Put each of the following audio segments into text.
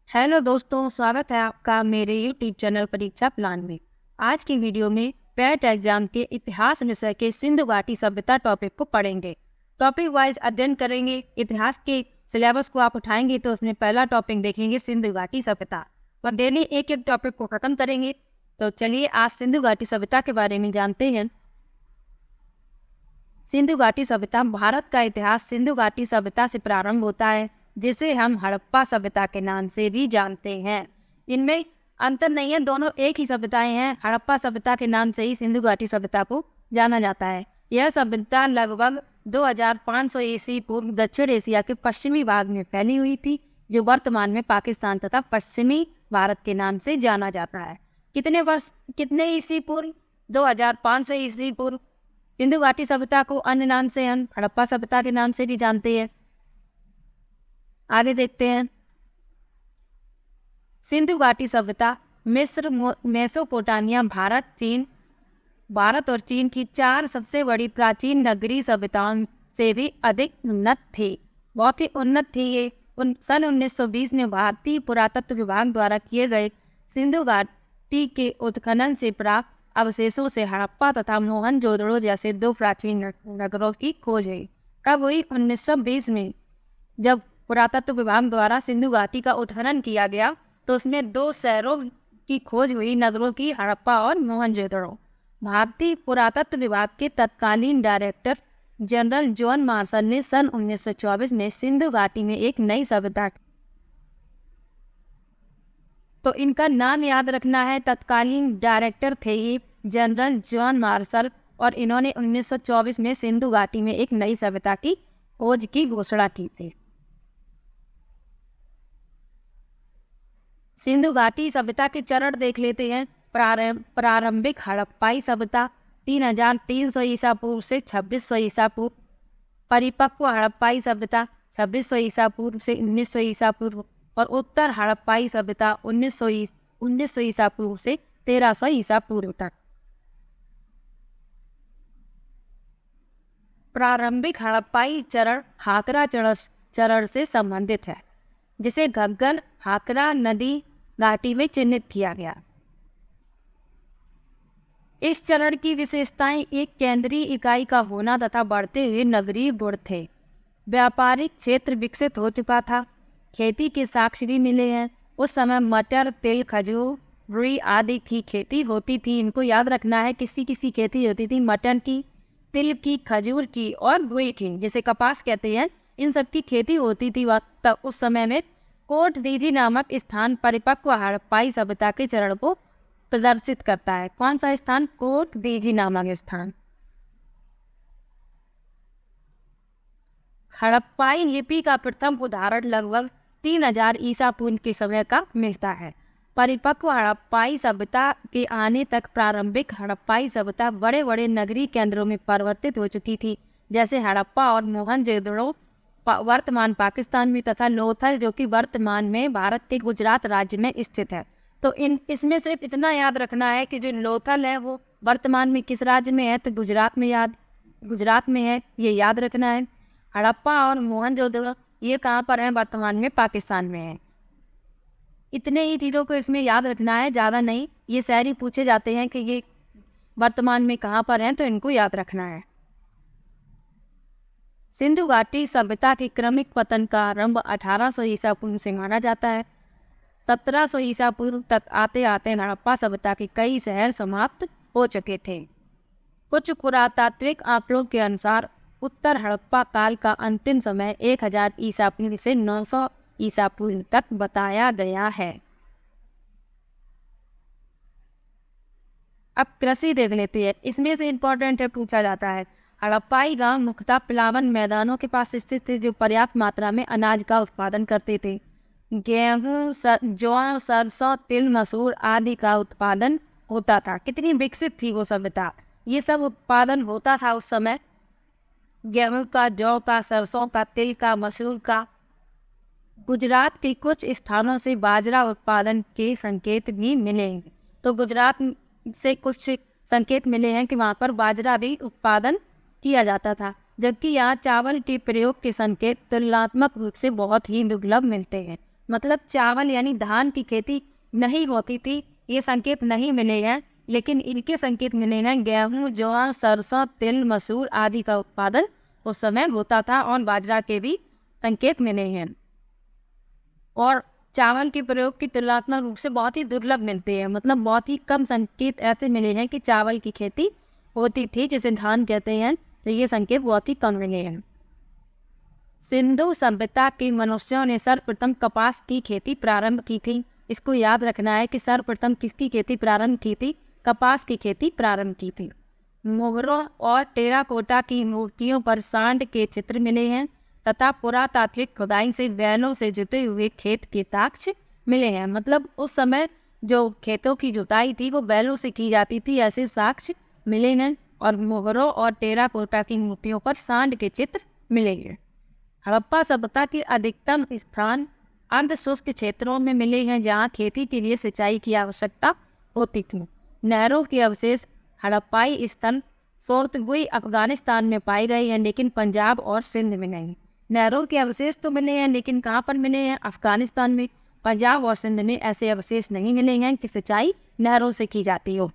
Hello दोस्तों, स्वागत है आपका मेरे यूट्यूब चैनल परीक्षा प्लान में। आज की वीडियो में पैट एग्जाम के इतिहास विषय के सिंधु घाटी सभ्यता टॉपिक को पढ़ेंगे। टॉपिक वाइज अध्ययन करेंगे। इतिहास के सिलेबस को आप उठाएंगे तो उसमें पहला टॉपिक देखेंगे सिंधु घाटी सभ्यता, और डेली एक एक टॉपिक को खत्म करेंगे। तो चलिए आज सिंधु घाटी सभ्यता के बारे में जानते हैं। सिंधु घाटी सभ्यता भारत का इतिहास सिंधु घाटी सभ्यता से प्रारंभ होता है, जिसे हम हड़प्पा सभ्यता के नाम से भी जानते हैं। इनमें अंतर नहीं है, दोनों एक ही सभ्यताएं हैं। हड़प्पा सभ्यता के नाम से ही सिंधु घाटी सभ्यता को जाना जाता है। यह सभ्यता लगभग 2500 ईस्वी पूर्व दक्षिण एशिया के पश्चिमी भाग में फैली हुई थी, जो वर्तमान में पाकिस्तान तथा पश्चिमी भारत के नाम से जाना जाता है। कितने ईस्वी पूर्व? 2500 ईस्वी पूर्व। सिंधु घाटी सभ्यता को अन्य नाम से हम हड़प्पा सभ्यता के नाम से भी जानते हैं। आगे देखते हैं। सिंधु घाटी सभ्यता मिस्र, मेसोपोटामिया, भारत और चीन की 4 सबसे बड़ी प्राचीन नगरीय सभ्यताओं से भी अधिक उन्नत थी। बहुत ही उन्नत थी ये। सन 1920 में भारतीय पुरातत्व विभाग द्वारा किए गए सिंधु घाटी के उत्खनन से प्राप्त अवशेषों से हड़प्पा तथा मोहनजोदड़ो जैसे 2 प्राचीन नगरों की खोज हुई। कब हुई? 1920 में, जब पुरातत्व विभाग द्वारा सिंधु घाटी का उत्खनन किया गया तो उसमें 2 शहरों की खोज हुई, नगरों की, हड़प्पा और मोहनजोदड़ो। भारतीय पुरातत्व विभाग के तत्कालीन डायरेक्टर जनरल जॉन मार्शल ने सन 1924 में सिंधु घाटी में एक नई सभ्यता, तो इनका नाम याद रखना है। तत्कालीन डायरेक्टर थे ये जनरल जॉन मार्शल, और इन्होंने 1924 में सिंधु घाटी में एक नई सभ्यता की खोज की घोषणा की थी। सिंधु घाटी सभ्यता के चरण देख लेते हैं। प्रारंभिक हड़प्पाई सभ्यता 3300 ईसा पूर्व से 2600 ईसा पूर्व। परिपक्व हड़प्पाई सभ्यता 2600 ईसा पूर्व से 1900 ईसा पूर्व, और उत्तर हड़प्पाई सभ्यता 1900 ईसा पूर्व से 1300 ईसा पूर्व तक। प्रारंभिक हड़प्पाई चरण हाकरा चरण से संबंधित है, जिसे घग्गर हाकरा नदी घाटी में चिन्हित किया गया। इस चरण की विशेषताएं एक केंद्रीय इकाई का होना तथा बढ़ते हुए नगरीय गुण थे। व्यापारिक क्षेत्र विकसित हो चुका था। खेती के साक्ष्य भी मिले हैं। उस समय मटर, तिल, खजूर, रुई आदि की खेती होती थी। इनको याद रखना है, किसी किसी खेती होती थी मटर की, तिल की, खजूर की और रुई की, जिसे कपास कहते हैं। इन सब की खेती होती थी तब उस समय में। कोट दीजी नामक स्थान परिपक्व हड़प्पाई सभ्यता के चरण को प्रदर्शित करता है। कौन सा स्थान? कोट दीजी नामक स्थान। हड़प्पाई लिपि का प्रथम उदाहरण लगभग 3000 ईसा पूर्व के समय का मिलता है। परिपक्व हड़प्पाई सभ्यता के आने तक प्रारंभिक हड़प्पाई सभ्यता बड़े बड़े नगरीय केंद्रों में परिवर्तित हो चुकी थी, जैसे हड़प्पा और मोहनजोदड़ो वर्तमान पाकिस्तान में, तथा लोथल जो कि वर्तमान में भारत के गुजरात राज्य में स्थित है। तो इसमें सिर्फ इतना याद रखना है कि जो लोथल है वो वर्तमान में किस राज्य में है? तो गुजरात में है, ये याद रखना है। हड़प्पा और मोहनजोदड़ो ये कहाँ पर है? वर्तमान में पाकिस्तान में है। इतने ही चीज़ों को इसमें याद रखना है, ज़्यादा नहीं। ये शहरी पूछे जाते हैं कि ये वर्तमान में कहाँ पर हैं, तो इनको याद रखना है। सिंधु घाटी सभ्यता के क्रमिक पतन का आरंभ 1800 ईसा पूर्व से माना जाता है। 1700 ईसा पूर्व तक आते आते हड़प्पा सभ्यता के कई शहर समाप्त हो चुके थे। कुछ पुरातात्विक आंकड़ों के अनुसार उत्तर हड़प्पा काल का अंतिम समय 1000 ईसा पूर्व से 900 ईसा पूर्व तक बताया गया है। अब कृषि देख लेते हैं। इसमें से इम्पोर्टेंट है, पूछा जाता है। हड़प्पाई गांव मुख्यतः प्लावन मैदानों के पास स्थित थे, जो पर्याप्त मात्रा में अनाज का उत्पादन करते थे। गेहूं, जौ, सरसों, तिल, मसूर आदि का उत्पादन होता था। कितनी विकसित थी वो सभ्यता! ये सब उत्पादन होता था उस समय। गेहूं का, जौ का, सरसों का, तिल का, मसूर का। गुजरात के कुछ स्थानों से बाजरा उत्पादन के संकेत भी मिले हैं। तो गुजरात से कुछ संकेत मिले हैं कि वहाँ पर बाजरा भी उत्पादन किया जाता था, जबकि यहाँ चावल के प्रयोग के संकेत तुलनात्मक रूप से बहुत ही दुर्लभ मिलते हैं। मतलब चावल यानी धान की खेती नहीं होती थी, ये संकेत नहीं मिले हैं। लेकिन इनके संकेत मिले हैं गेहूं, जौ, सरसों, तिल, मसूर आदि का उत्पादन उस समय होता था और बाजरा के भी संकेत मिले हैं। और चावल के प्रयोग की तुलनात्मक रूप से बहुत ही दुर्लभ मिलते हैं, मतलब बहुत ही कम संकेत ऐसे मिले हैं कि चावल की खेती होती थी जिसे धान कहते हैं, तो ये संकेत बहुत ही कम मिले हैं। सिंधु सभ्यता के मनुष्यों ने सर्वप्रथम कपास की खेती प्रारंभ की थी। इसको याद रखना है कि सर्वप्रथम किसकी खेती प्रारंभ की थी? कपास की खेती प्रारंभ की थी। मोहरों और टेराकोटा की मूर्तियों पर सांड के चित्र मिले हैं तथा पुरातात्विक खुदाई से बैलों से जुते हुए खेत के साक्ष्य मिले हैं। मतलब उस समय जो खेतों की जुताई थी वो बैलों से की जाती थी, ऐसे साक्ष्य मिले हैं। और मोहरों और टेराकोटा की मूर्तियों पर सांड के चित्र मिले हैं। हड़प्पा सभ्यता के अधिकतम स्थान अर्ध शुष्क क्षेत्रों में मिले हैं जहाँ खेती के लिए सिंचाई की आवश्यकता होती थी। नहरों के अवशेष हड़प्पाई स्थल सोर्तगुई अफगानिस्तान में पाए गए हैं, लेकिन पंजाब और सिंध में नहीं। नहरों के अवशेष तो मिले हैं, लेकिन कहाँ पर मिले हैं? अफगानिस्तान में। पंजाब और सिंध में ऐसे अवशेष नहीं मिले हैं कि सिंचाई नहरों से की जाती हो।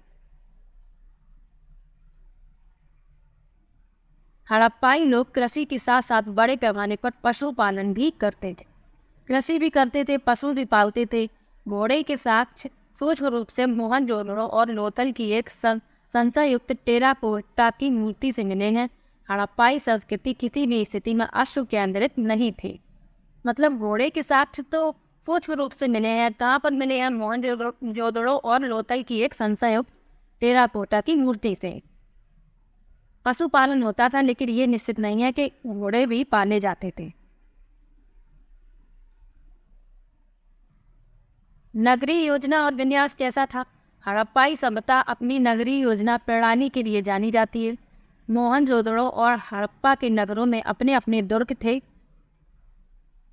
हड़प्पाई लोग कृषि के साथ साथ बड़े पैमाने पर पशुपालन भी करते थे। कृषि भी करते थे, पशु भी पालते थे। घोड़े के साक्ष्य सूक्ष्म रूप से मोहनजोदड़ो और लोथल की एक संशयुक्त टेराकोटा की मूर्ति से मिले हैं। हड़प्पाई संस्कृति किसी भी स्थिति में अश्व केंद्रित नहीं थी। मतलब घोड़े के साक्ष्य तो सूक्ष्म रूप से मिले हैं। कहाँ पर मिले हैं? मोहनजोदड़ो और लोथल की एक संशयुक्त टेराकोटा की मूर्ति से। पशुपालन होता था, लेकिन ये निश्चित नहीं है कि घोड़े भी पाले जाते थे। नगरीय योजना और विन्यास कैसा था? हड़प्पाई सभ्यता अपनी नगरीय योजना प्रणाली के लिए जानी जाती है। मोहनजोदड़ो और हड़प्पा के नगरों में अपने अपने दुर्ग थे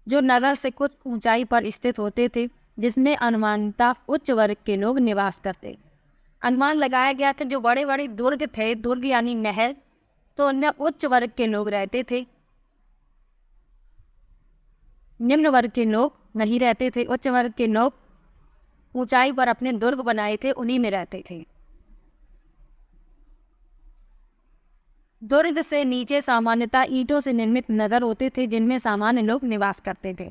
जो नगर से कुछ ऊंचाई पर स्थित होते थे, जिसमें अनुमानतः उच्च वर्ग के लोग निवास करते। अनुमान लगाया गया कि जो बड़े बड़े दुर्ग थे, दुर्ग यानी महल, तो उनमें उच्च वर्ग के लोग रहते थे, निम्न वर्ग के लोग नहीं रहते थे। उच्च वर्ग के लोग ऊंचाई पर अपने दुर्ग बनाए थे, उन्हीं में रहते थे। दुर्ग से नीचे सामान्यतः ईंटों से निर्मित नगर होते थे जिनमें सामान्य लोग निवास करते थे।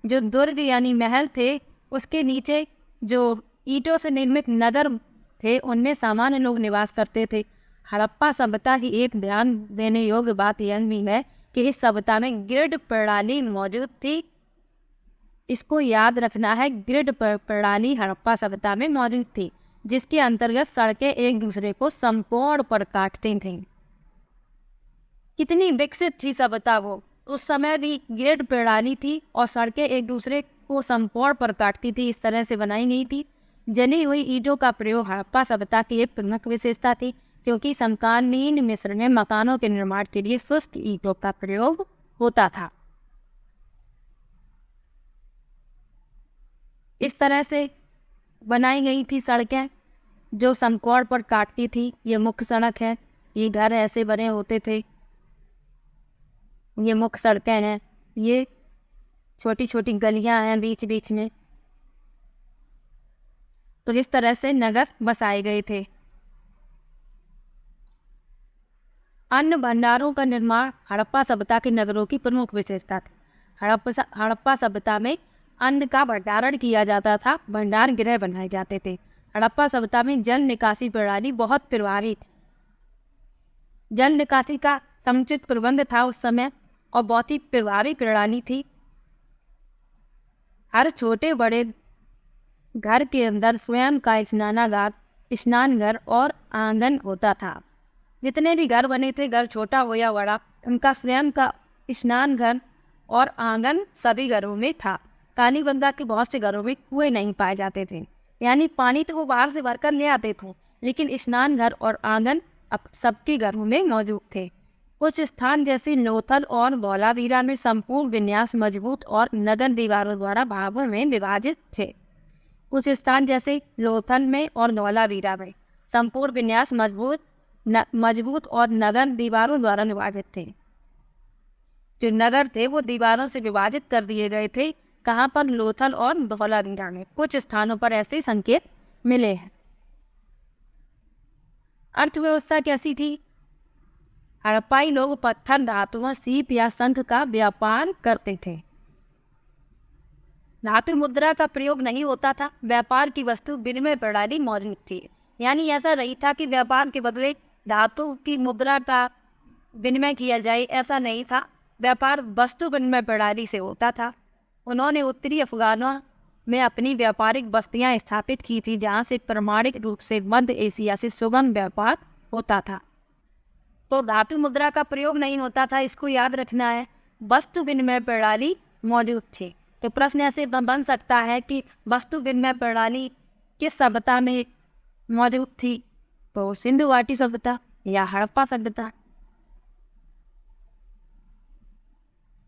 जो दुर्ग यानी महल थे, उसके नीचे जो ईंटों से निर्मित नगर थे उनमें सामान्य लोग निवास करते थे। हड़प्पा सभ्यता की एक ध्यान देने योग्य बात यह भी है कि इस सभ्यता में ग्रिड प्रणाली मौजूद थी। इसको याद रखना है, ग्रिड प्रणाली हड़प्पा सभ्यता में मौजूद थी, जिसके अंतर्गत सड़कें एक दूसरे को समकोण पर काटती थीं। कितनी विकसित थी सभ्यता वो! उस समय भी ग्रिड प्रणाली थी और सड़कें एक दूसरे को समकोण पर काटती थी, इस तरह से बनाई गई थी। जली हुई ईंटों का प्रयोग हड़प्पा सभ्यता की एक प्रमुख विशेषता थी, क्योंकि समकालीन मिस्र में मकानों के निर्माण के लिए शुष्क ईंटों का प्रयोग होता था। इस तरह से बनाई गई थी सड़कें जो समकोण पर काटती थी। ये मुख्य सड़क है, ये घर ऐसे बने होते थे, ये मुख्य सड़कें हैं, ये छोटी छोटी गलियां हैं बीच बीच में। तो इस तरह से नगर बसाए गए थे। अन्न भंडारों का निर्माण हड़प्पा सभ्यता के नगरों की प्रमुख विशेषता थी। हड़प्पा सभ्यता में अन्न का भंडारण किया जाता था, भंडार गृह बनाए जाते थे। हड़प्पा सभ्यता में जल निकासी प्रणाली बहुत प्रभावी थी। जल निकासी का समुचित प्रबंध था उस समय और बहुत ही प्रभावी प्रणाली थी। हर छोटे बड़े घर के अंदर स्वयं का स्नानागार, स्नानघर और आंगन होता था। जितने भी घर बने थे, घर छोटा हो या बड़ा, उनका स्वयं का स्नानघर और आंगन सभी घरों में था। कालीबंगा के बहुत से घरों में कुएं नहीं पाए जाते थे, यानी पानी तो वो बाहर से भरकर ले आते थे, लेकिन स्नानघर और आंगन अब सबके घरों में मौजूद थे। कुछ स्थान जैसे लोथल और धौलावीरा में संपूर्ण विन्यास मजबूत और नगर दीवारों द्वारा भागों में विभाजित थे। कुछ स्थान जैसे लोथल में और धौलावीरा में संपूर्ण विन्यास मजबूत और नगर दीवारों द्वारा विभाजित थे। जो नगर थे वो दीवारों से विभाजित कर दिए गए थे कहाँ पर? लोथल और धौलावीरा में कुछ स्थानों पर ऐसे संकेत मिले हैं। अर्थव्यवस्था कैसी थी? हड़प्पाई लोग पत्थर, धातुओं, सीप या शंख का व्यापार करते थे। धातु मुद्रा का प्रयोग नहीं होता था। व्यापार की वस्तु विनिमय प्रणाली मौजूद थी, यानी ऐसा नहीं था कि व्यापार के बदले धातु की मुद्रा का विनिमय किया जाए, ऐसा नहीं था। व्यापार वस्तु विनिमय प्रणाली से होता था। उन्होंने उत्तरी अफगानों में अपनी व्यापारिक बस्तियां स्थापित की थी, जहां से प्रमाणिक रूप से मध्य एशिया से सुगम व्यापार होता था। तो धातु मुद्रा का प्रयोग नहीं होता था, इसको याद रखना है। वस्तु विनिमय प्रणाली मौजूद थी। तो प्रश्न ऐसे बन सकता है कि वस्तु विनिमय प्रणाली किस सभ्यता में मौजूद थी? तो सिंधु घाटी सभ्यता या हड़प्पा सभ्यता।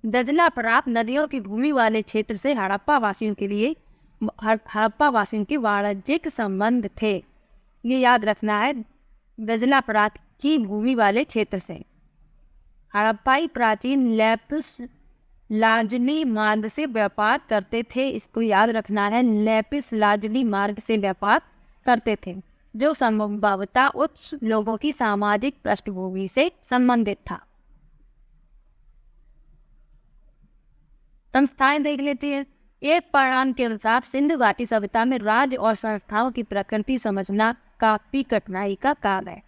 दजला प्राप्त नदियों की भूमि वाले क्षेत्र से हड़प्पा वासियों के वाणिज्यिक संबंध थे। ये याद रखना है, दजला प्राप्त की भूमि वाले क्षेत्र से। हड़प्पाई प्राचीन लेपिस लाजुली मार्ग से व्यापार करते थे। इसको याद रखना है, लेपिस लाजुली मार्ग से व्यापार करते थे, जो संभवतः उच्च लोगों की सामाजिक पृष्ठभूमि से संबंधित था। संस्थाएं देख लेते हैं। एक परिणाम के अनुसार सिंधु घाटी सभ्यता में राज्य और संस्थाओं की प्रकृति समझना काफी कठिनाई का काम है।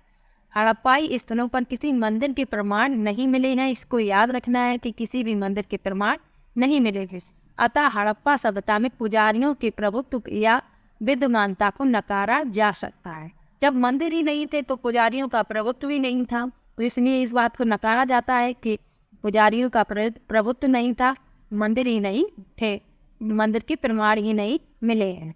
हड़प्पाई स्थलों पर किसी मंदिर के प्रमाण नहीं मिले हैं। इसको याद रखना है कि किसी भी मंदिर के प्रमाण नहीं मिले हैं। अतः हड़प्पा सभ्यता में पुजारियों के प्रभुत्व या विद्यमानता को नकारा जा सकता है। जब मंदिर ही नहीं थे तो पुजारियों का प्रभुत्व ही नहीं था, तो इसलिए इस बात को नकारा जाता है कि पुजारियों का प्रभुत्व नहीं था, मंदिर ही नहीं थे, मंदिर के प्रमाण ही नहीं मिले हैं।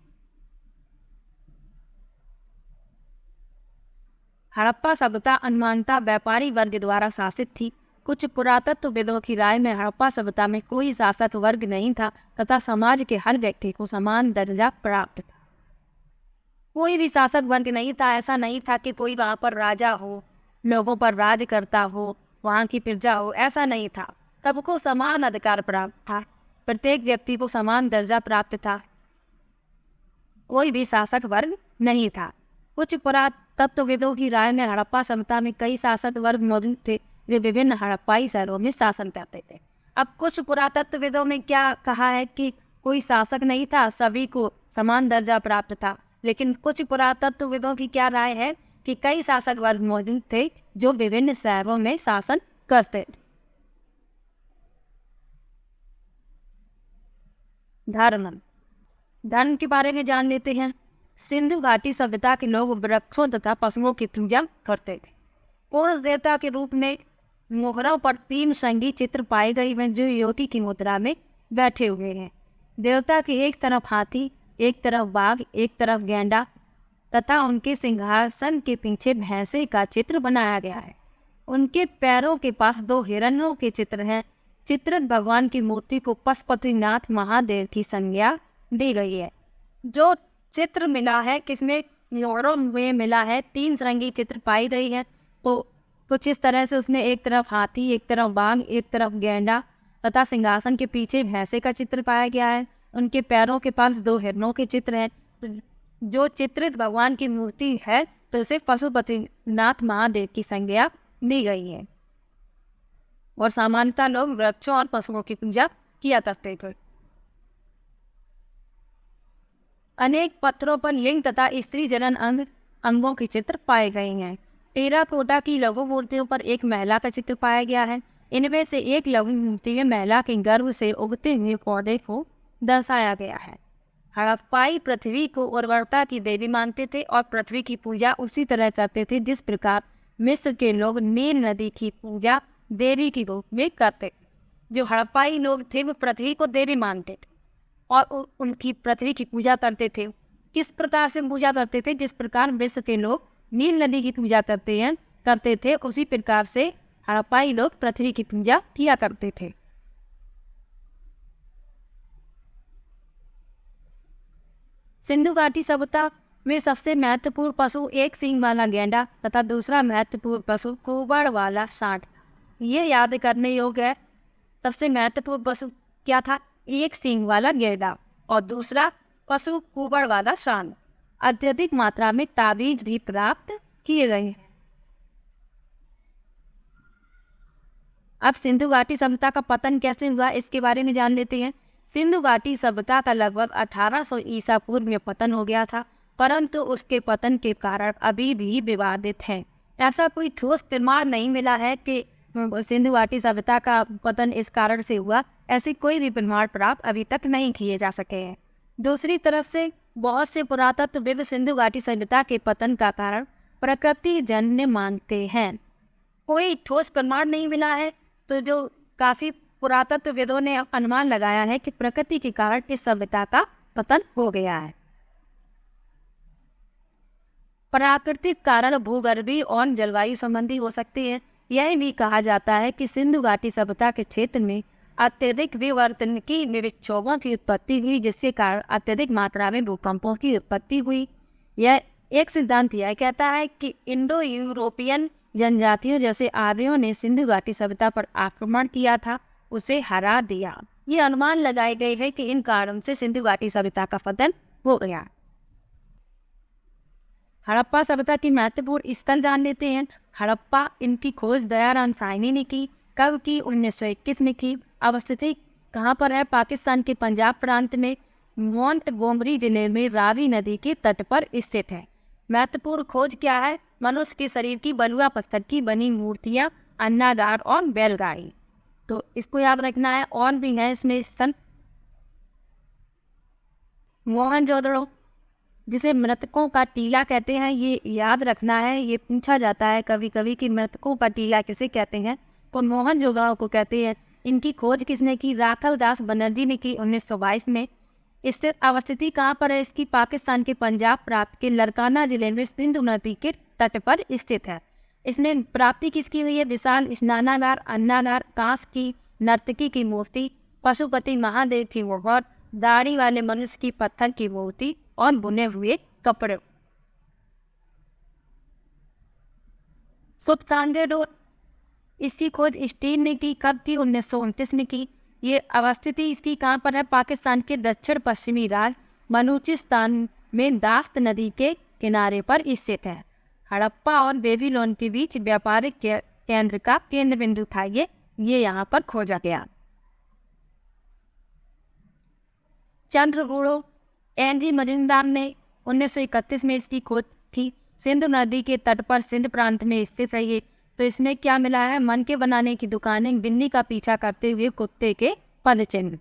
हड़प्पा सभ्यता अनुमानतः व्यापारी वर्ग द्वारा शासित थी। कुछ पुरातत्वविदों की राय में हड़प्पा सभ्यता में कोई शासक वर्ग नहीं था तथा समाज के हर व्यक्ति को समान दर्जा प्राप्त था। कोई भी शासक वर्ग नहीं था। ऐसा नहीं था कि कोई वहाँ पर राजा हो, लोगों पर राज करता हो, वहाँ की प्रजा हो, ऐसा नहीं था। सबको समान अधिकार प्राप्त था, प्रत्येक व्यक्ति को समान दर्जा प्राप्त था। कोई भी शासक वर्ग नहीं था। कुछ पुरातत्वविदों की राय में हड़प्पा सभ्यता में कई शासक वर्ग मौजूद थे, जो विभिन्न हड़प्पाई शहरों में शासन करते थे। अब कुछ पुरातत्वविदों ने क्या कहा है कि कोई शासक नहीं था, सभी को समान दर्जा प्राप्त था। लेकिन कुछ पुरातत्वविदों की क्या राय है कि कई शासक वर्ग मौजूद थे जो विभिन्न शहरों में शासन करते थे। धर्म के बारे में जान लेते हैं। सिंधु घाटी सभ्यता के लोग वृक्षों तथा पशुओं की पूजा करते थे। पुरुष देवता के रूप में मोहरों पर 3 संगी चित्र पाए गए हैं, जो योगी की मुद्रा में बैठे हुए हैं। देवता के एक तरफ हाथी, एक तरफ बाघ, एक तरफ गैंडा तथा उनके सिंहासन के पीछे भैंसे का चित्र बनाया गया है। उनके पैरों के पास 2 हिरणों के चित्र हैं। चित्रित भगवान की मूर्ति को पशुपतिनाथ महादेव की संज्ञा दी गई है। जो चित्र मिला है किसमें? मोहरों में मिला है। 3 संगी चित्र पाई गई है। तो कुछ इस तरह से उसमें एक तरफ हाथी, एक तरफ बाघ, एक तरफ गैंडा तथा सिंहासन के पीछे भैंसे का चित्र पाया गया है। उनके पैरों के पास 2 हिरणों के चित्र हैं। तो जो चित्रित भगवान की मूर्ति है तो उसे पशुपतिनाथ महादेव की संज्ञा दी गई है। और सामान्यतः लोग वृक्षों और पशुओं की पूजा किया करते थे। अनेक पत्थरों पर लिंग तथा स्त्री जनन अंगों के चित्र पाए गए हैं। टेराकोटा की लघु मूर्तियों पर एक महिला का चित्र पाया गया है। इनमें से एक लघु मूर्ति में महिला के गर्भ से उगते हुए पौधे को दर्शाया गया है। हड़प्पाई पृथ्वी को उर्वरता की देवी मानते थे और पृथ्वी की पूजा उसी तरह करते थे जिस प्रकार मिस्र के लोग नील नदी की पूजा देवी के रूप में करते थे। जो हड़प्पाई लोग थे वो पृथ्वी को देवी मानते थे और उनकी पृथ्वी की पूजा करते थे। किस प्रकार से पूजा करते थे? जिस प्रकार मिस्र के लोग नील नदी की पूजा करते थे, उसी प्रकार से हड़प्पाई लोग पृथ्वी की पूजा किया करते थे। सिंधु घाटी सभ्यता में सबसे महत्वपूर्ण पशु एक सींग वाला गैंडा तथा दूसरा महत्वपूर्ण पशु कुबड़ वाला सांड। ये याद करने योग्य है। सबसे महत्वपूर्ण पशु क्या था? एक सींग वाला गैंडा और दूसरा पशु कुबड़ वाला सांड। अत्यधिक मात्रा में ताबीज भी प्राप्त किए गए हैं। अब सिंधु घाटी सभ्यता का पतन कैसे हुआ इसके बारे में जान लेते हैं। सिंधु घाटी सभ्यता का लगभग 1800 ईसा पूर्व में पतन हो गया था, परंतु उसके पतन के कारण अभी भी विवादित है। ऐसा कोई ठोस प्रमाण नहीं मिला है कि सिंधु घाटी सभ्यता का पतन इस कारण से हुआ। ऐसे कोई भी प्रमाण प्राप्त अभी तक नहीं किए जा सके हैं। दूसरी तरफ से बहुत से पुरातत्वविद सिंधु घाटी सभ्यता के पतन का कारण प्रकृति जन्य मानते हैं। कोई ठोस प्रमाण नहीं मिला है, तो जो काफी पुरातत्वविदों ने अनुमान लगाया है कि प्रकृति के कारण इस सभ्यता का पतन हो गया है। प्राकृतिक कारण भूगर्भीय और जलवायु संबंधी हो सकते हैं। यह भी कहा जाता है कि सिंधु घाटी सभ्यता के क्षेत्र में अत्यधिक विवर्तन की विक्षोभों की उत्पत्ति हुई, जिसके कारण अत्यधिक मात्रा में भूकंपों की उत्पत्ति हुई। यह एक सिद्धांत यह कहता है कि इंडो यूरोपियन जनजातियों जैसे आर्यों ने सिंधु घाटी सभ्यता पर आक्रमण किया था, उसे हरा दिया। ये अनुमान लगाए गए हैं कि इन कारणों से सिंधु घाटी सभ्यता का पतन हो गया। हड़प्पा सभ्यता की महत्वपूर्ण स्थल जान लेते हैं। हड़प्पा, इनकी खोज दयाराम साहनी ने की। कब की? 1921 में की। अवस्थिति कहाँ पर है? पाकिस्तान के पंजाब प्रांत में मोंटगोमरी जिले में रावी नदी के तट पर स्थित है। महत्वपूर्ण खोज क्या है? मनुष्य के शरीर की बलुआ पत्थर की बनी मूर्तियां, अन्नागार और बैलगाड़ी। तो इसको याद रखना है। और भी है इसमें स्थल। मोहनजोदड़ो, जिसे मृतकों का टीला कहते हैं, ये याद रखना है। ये पूछा जाता है कभी कभी कि मृतकों का टीला किसे कहते हैं, तो मोहनजोदड़ो को कहते हैं। इनकी खोज किसने की? राखल दास बनर्जी ने की 1922 में। स्थित अवस्थिति कहाँ पर है इसकी? पाकिस्तान के पंजाब प्रांत के लरकाना जिले में सिंधु नदी के तट पर स्थित है। इसमें प्राप्ति किसकी हुई है? विशाल स्नानागार, अन्नागार, कांस की नर्तकी की मूर्ति, पशुपति महादेव की मूर्ति, दाढ़ी वाले मनुष्य की पत्थर की मूर्ति और बुने हुए कपड़े। सुतकांगे डोर, इसकी खोज स्टीन ने की। कब की? 1929 में की। ये अवस्थिति इसकी कहाँ पर है? पाकिस्तान के दक्षिण पश्चिमी राज्य बलूचिस्तान में दास्त नदी के किनारे पर स्थित है। हड़प्पा और बेबीलोन के बीच व्यापारिक केंद्र का केंद्र बिंदु था ये यहाँ पर खोजा गया। चंद्रगुड़ो, एनजी मजुमदार ने 1931 में इसकी खोज की। सिंधु नदी के तट पर सिंध प्रांत में स्थित है ये। तो इसमें क्या मिला है? मन के बनाने की दुकानें, बिन्नी का पीछा करते हुए कुत्ते के पदचिन्ह।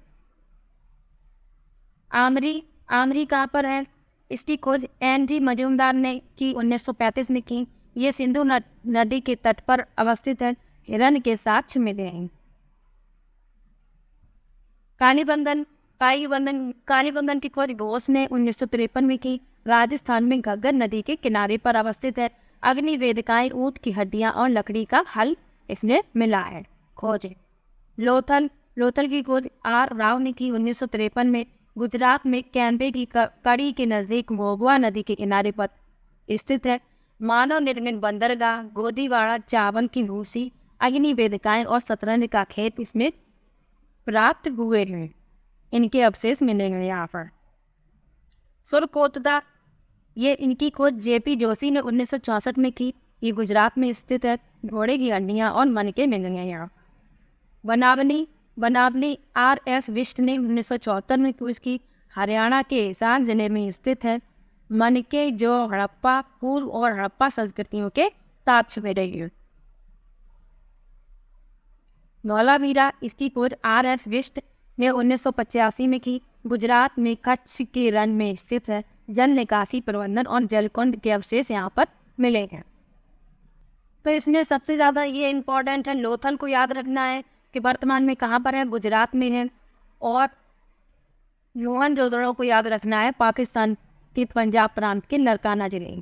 आमरी कहाँ पर है? इसकी खोज एनजी मजुमदार ने की 1935 में की। ये सिंधु नदी के तट पर अवस्थित है। हिरण के साक्ष्य मिले हैं। कालीबंगन की खोज घोष ने 1953 में की। राजस्थान में घग्गर नदी के किनारे पर अवस्थित है। अग्नि वेदिकाएं, ऊंट की हड्डियां और लकड़ी का हल इसमें मिला है। खोज लोथल की खोज आर राव ने की 1953 में। गुजरात में कैम्बे की कड़ी के नजदीक मोगवा नदी के किनारे पर स्थित है। मानव निर्मित बंदरगाह, गोदीवाड़ा, चावल की भूसी, अग्नि वेदिकाएं और शतरंज का खेत इसमें प्राप्त हुए हैं। इनके अवशेष मिलेंगे यहाँ पर। सुरकोतदा, ये इनकी खोज जेपी जोशी ने 1964 में की। ये गुजरात में स्थित है। घोड़े की हड्डियाँ और मनके मिलेंगे यहाँ। बनावली आर.एस. विष्ट ने 1974 में खोज की। हरियाणा के हिसार जिले में स्थित है। मनके जो हड़प्पा पूर्व और हड़प्पा संस्कृतियों के साक्ष्य में रही। धौलावीरा, इसकी खोज आर.एस. विष्ट ने 1985 में की। गुजरात में कच्छ के रण में स्थित है। जल निकासी प्रबंधन और जलकुंड के अवशेष यहाँ पर मिलेंगे। तो इसमें सबसे ज़्यादा ये इम्पोर्टेंट है, लोथल को याद रखना है कि वर्तमान में कहाँ पर है? गुजरात में है। और मोहनजोदड़ो को याद रखना है, पाकिस्तान के पंजाब प्रांत के लरकाना जिले।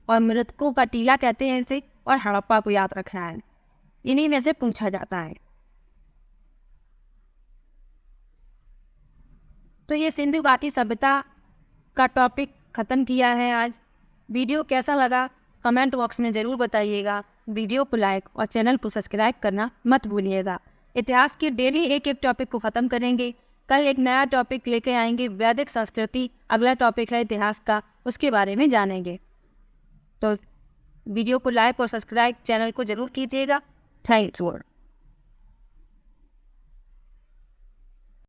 और मृतकों का टीला कहते हैं इसे। और हड़प्पा को याद रखना है। इन्हीं में से पूछा जाता है। तो ये सिंधु घाटी सभ्यता का टॉपिक ख़त्म किया है आज। वीडियो कैसा लगा कमेंट बॉक्स में ज़रूर बताइएगा। वीडियो को लाइक और चैनल को सब्सक्राइब करना मत भूलिएगा। इतिहास के डेली एक टॉपिक को ख़त्म करेंगे। कल एक नया टॉपिक लेके आएंगे, वैदिक संस्कृति। अगला टॉपिक है इतिहास का, उसके बारे में जानेंगे। तो वीडियो को लाइक और सब्सक्राइब चैनल को जरूर कीजिएगा। Thank you.